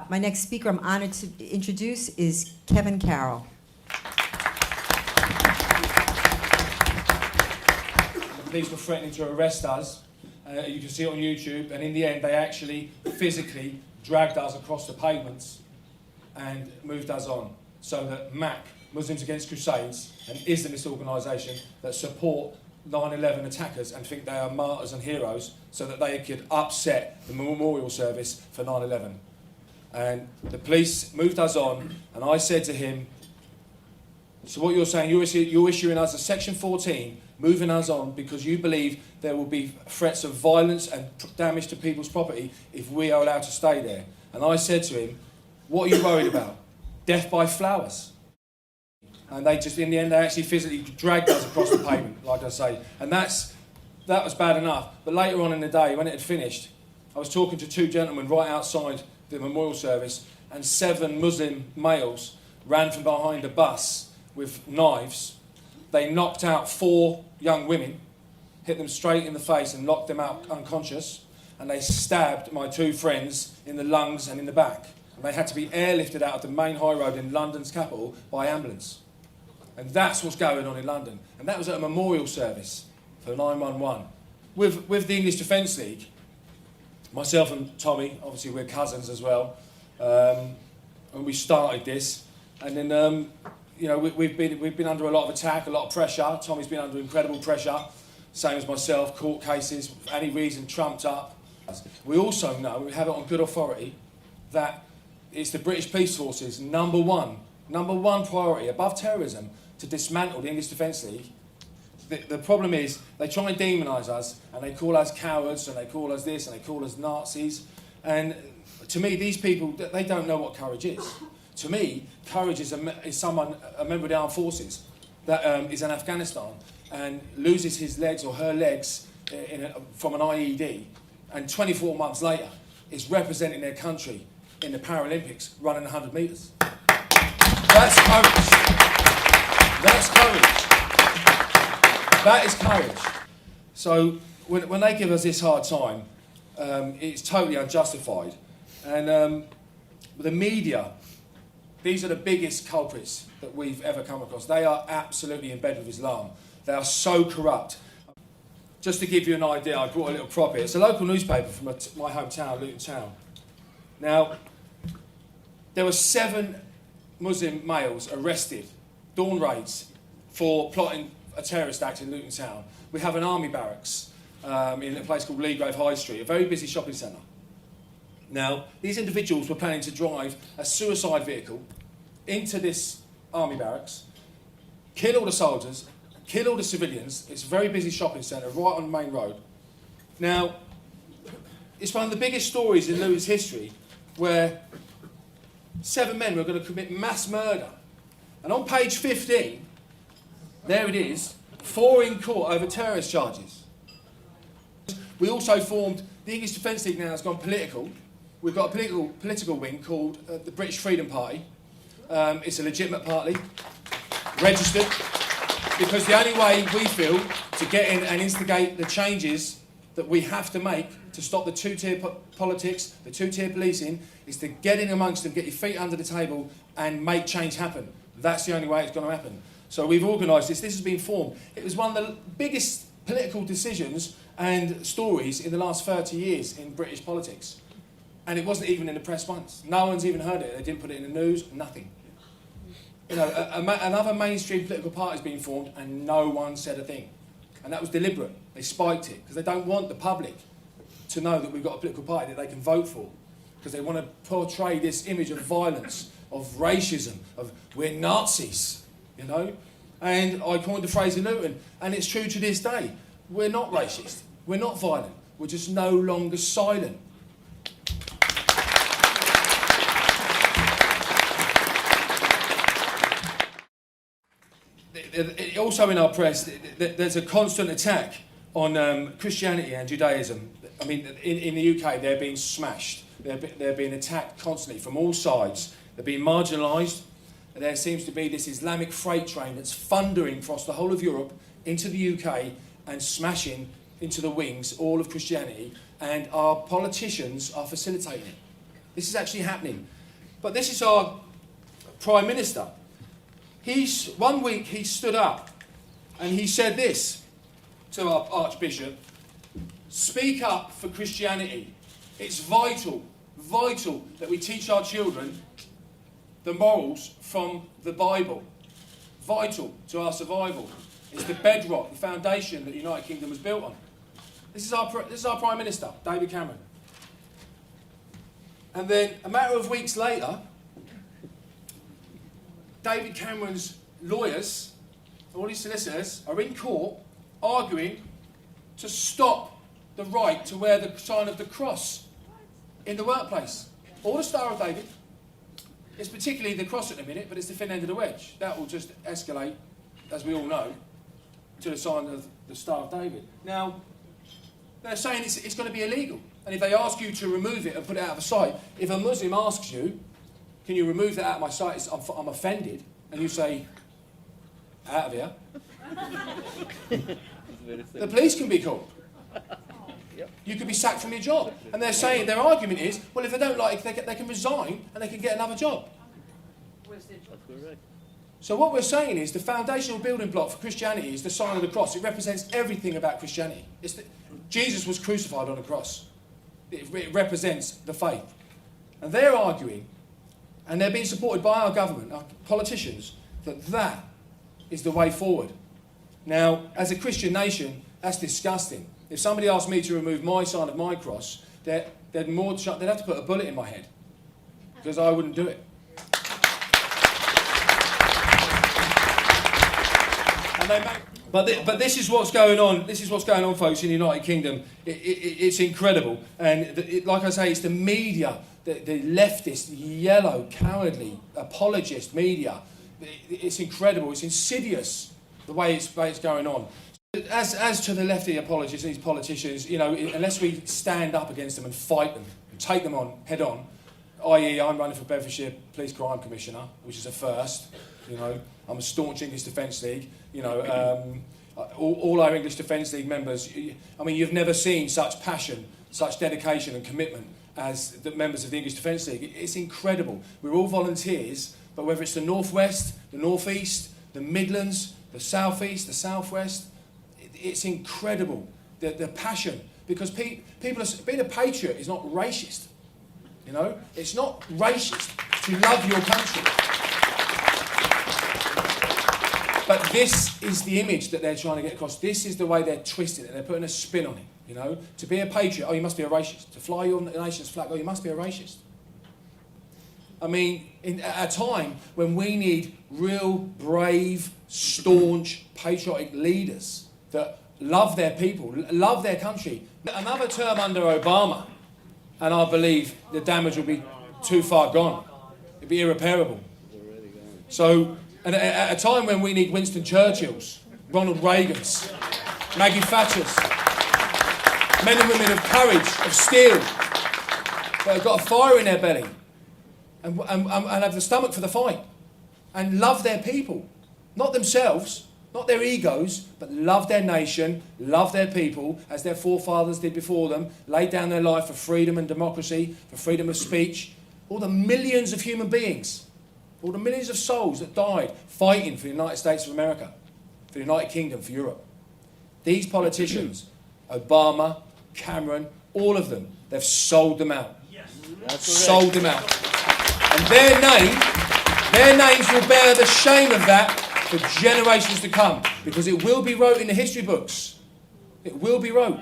My next speaker I'm honored to introduce is Kevin Carroll. The police were threatening to arrest us. You can see it on YouTube, and in the end they actually physically dragged us across the pavements and moved us on, so that MAC, Muslims Against Crusades, an Islamist organisation that support 9/11 attackers and think they are martyrs and heroes, so that they could upset the memorial service for 9/11. And the police moved us on, and I said to him, so what you're saying, you're issuing us a Section 14, moving us on because you believe there will be threats of violence and damage to people's property if we are allowed to stay there. And I said to him, what are you worried about? Death by flowers. And they just, in the end, they actually physically dragged us across the pavement, like I say. And that was bad enough. But later on in the day, when it had finished, I was talking to two gentlemen right outside the memorial service, and 7 Muslim males ran from behind a bus with knives. They knocked out 4 young women, hit them straight in the face and knocked them out unconscious. And they stabbed my 2 friends in the lungs and in the back. And they had to be airlifted out of the main high road in London's capital by ambulance. And that's what's going on in London. And that was at a memorial service for 911. With the English Defence League, myself and Tommy, obviously we're cousins as well, and we started this. And then, you know, we've been under a lot of attack, a lot of pressure. Tommy's been under incredible pressure, same as myself, court cases, for any reason trumped up. We also know, we have it on good authority, that it's the British Police Force's number one priority above terrorism to dismantle the English Defence League. The problem is they try and demonise us, and they call us cowards, and they call us this, and they call us Nazis. And to me, these people, they don't know what courage is. To me, courage is someone, a member of the armed forces, that is in Afghanistan and loses his legs or her legs from an IED, and 24 months later is representing their country in the Paralympics running 100 metres. That's courage. That's courage. That is courage. So when they give us this hard time, it's totally unjustified. And the media, these are the biggest culprits that we've ever come across. They are absolutely in bed with Islam. They are so corrupt. Just to give you an idea, I brought a little prop here. It's a local newspaper from my hometown, Luton Town. Now, there were 7 Muslim males arrested, dawn raids, for plotting a terrorist act in Luton Town. We have an army barracks in a place called Leagrave High Street, a very busy shopping centre. Now, these individuals were planning to drive a suicide vehicle into this army barracks, kill all the soldiers, kill all the civilians. It's a very busy shopping centre right on the main road. Now, it's one of the biggest stories in Luton's history where 7 men were going to commit mass murder. And on page 15, there it is, 4 in court over terrorist charges. We also formed, the English Defence League now has gone political. We've got a political wing called the British Freedom Party. It's a legitimate party, registered, because the only way we feel to get in and instigate the changes that we have to make to stop the 2-tier politics, the 2-tier policing, is to get in amongst them, get your feet under the table and make change happen. That's the only way it's going to happen. So we've organised this. This has been formed. It was one of the biggest political decisions and stories in the last 30 years in British politics. And it wasn't even in the press once. No one's even heard it. They didn't put it in the news, nothing. You know, another mainstream political party's been formed and no one said a thing. And that was deliberate. They spiked it because they don't want the public to know that we've got a political party that they can vote for, because they want to portray this image of violence, of racism, of we're Nazis, you know. And I coined the phrase in Luton, and it's true to this day. We're not racist. We're not violent. We're just no longer silent. Also in our press, there's a constant attack on Christianity and Judaism. I mean, in the UK, they're being smashed. They're being attacked constantly from all sides. They're being marginalised. There seems to be this Islamic freight train that's thundering across the whole of Europe into the UK and smashing into the wings all of Christianity, and our politicians are facilitating it. This is actually happening. But this is our Prime Minister. One week he stood up and he said this to our Archbishop: speak up for Christianity. It's vital that we teach our children the morals from the Bible. Vital to our survival. It's the bedrock, the foundation that the United Kingdom was built on. This is our Prime Minister, David Cameron. And then, a matter of weeks later, David Cameron's lawyers, all his solicitors, are in court arguing to stop the right to wear the sign of the cross in the workplace, or the Star of David. It's particularly the cross at the minute, but it's the thin end of the wedge. That will just escalate, as we all know, to the sign of the Star of David. Now, they're saying it's going to be illegal. And if they ask you to remove it and put it out of sight, if a Muslim asks you, can you remove that out of my sight, I'm offended, and you say, out of here, the police can be called. You could be sacked from your job. And they're saying, their argument is, well, if they don't like it, they can resign and they can get another job. So what we're saying is the foundational building block for Christianity is the sign of the cross. It represents everything about Christianity. Jesus was crucified on a cross. It represents the faith. And they're arguing, and they're being supported by our government, our politicians, that is the way forward. Now, as a Christian nation, that's disgusting. If somebody asked me to remove my sign of my cross, they'd have to put a bullet in my head, because I wouldn't do it. But this is what's going on. This is what's going on, folks, in the United Kingdom. It's incredible, and like I say, it's the media, the leftist, yellow, cowardly, apologist media. It's incredible. It's insidious the way it's going on. As to the lefty apologists and these politicians, you know, unless we stand up against them and fight them, and take them on head on, i.e., I'm running for Bedfordshire Police Crime Commissioner, which is a first. You know, I'm a staunch English Defence League. You know, all our English Defence League members. I mean, you've never seen such passion, such dedication and commitment as the members of the English Defence League. It's incredible. We're all volunteers, but whether it's the Northwest, the Northeast, the Midlands, the Southeast, the Southwest, it's incredible, the passion. Because people are, being a patriot is not racist. You know, it's not racist to love your country. But this is the image that they're trying to get across. This is the way they're twisting it. They're putting a spin on it. You know, to be a patriot, oh, you must be a racist. To fly your nation's flag, oh, you must be a racist. I mean, at a time when we need real, brave, staunch, patriotic leaders that love their people, love their country. Another term under Obama, and I believe the damage will be too far gone. It'll be irreparable. So, and at a time when we need Winston Churchills, Ronald Reagans, Maggie Thatchers, men and women of courage, of steel, that have got a fire in their belly and have the stomach for the fight and love their people, not themselves, not their egos, but love their nation, love their people, as their forefathers did before them, laid down their life for freedom and democracy, for freedom of speech. All the millions of human beings, all the millions of souls that died fighting for the United States of America, for the United Kingdom, for Europe. These politicians, Obama, Cameron, all of them, they've sold them out. Yes. Sold them out. And their names will bear the shame of that for generations to come, because it will be wrote in the history books. It will be wrote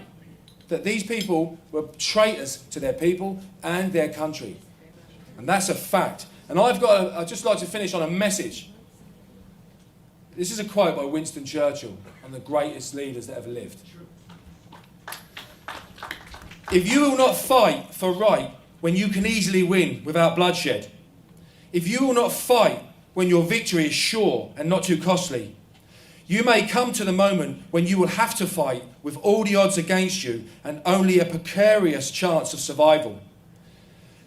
that these people were traitors to their people and their country. And that's a fact. And I'd just like to finish on a message. This is a quote by Winston Churchill, one of the greatest leaders that ever lived. If you will not fight for right when you can easily win without bloodshed, if you will not fight when your victory is sure and not too costly, you may come to the moment when you will have to fight with all the odds against you and only a precarious chance of survival.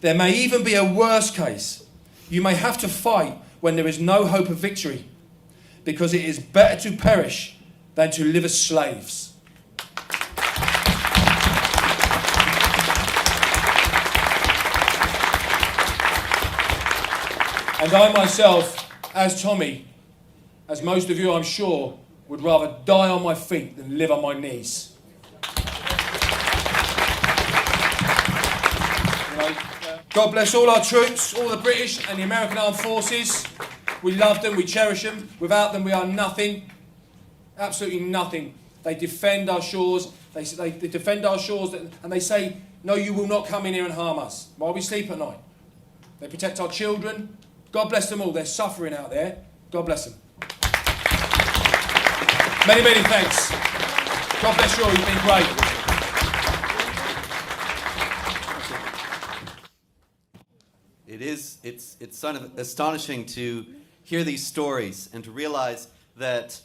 There may even be a worse case. You may have to fight when there is no hope of victory, because it is better to perish than to live as slaves. And I myself, as Tommy, as most of you I'm sure, would rather die on my feet than live on my knees. God bless all our troops, all the British and the American Armed Forces. We love them, we cherish them. Without them we are nothing. Absolutely nothing. They defend our shores. They defend our shores and they say, no, you will not come in here and harm us while we sleep at night. They protect our children. God bless them all. They're suffering out there. God bless them. Many, many thanks. God bless you all. You've been great. It's sort of astonishing to hear these stories and to realize that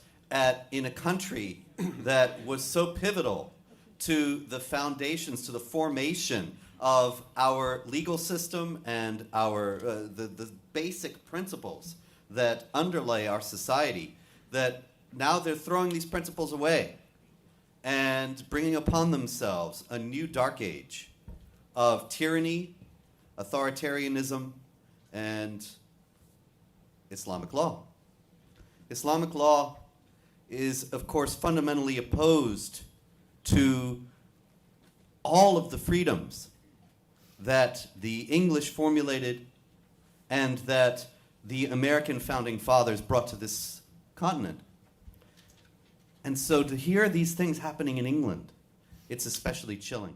in a country that was so pivotal to the foundations, to the formation of our legal system and our the basic principles that underlay our society, that now they're throwing these principles away and bringing upon themselves a new dark age of tyranny, authoritarianism, and Islamic law. Islamic law is, of course, fundamentally opposed to all of the freedoms that the English formulated and that the American founding fathers brought to this continent. And so to hear these things happening in England, it's especially chilling.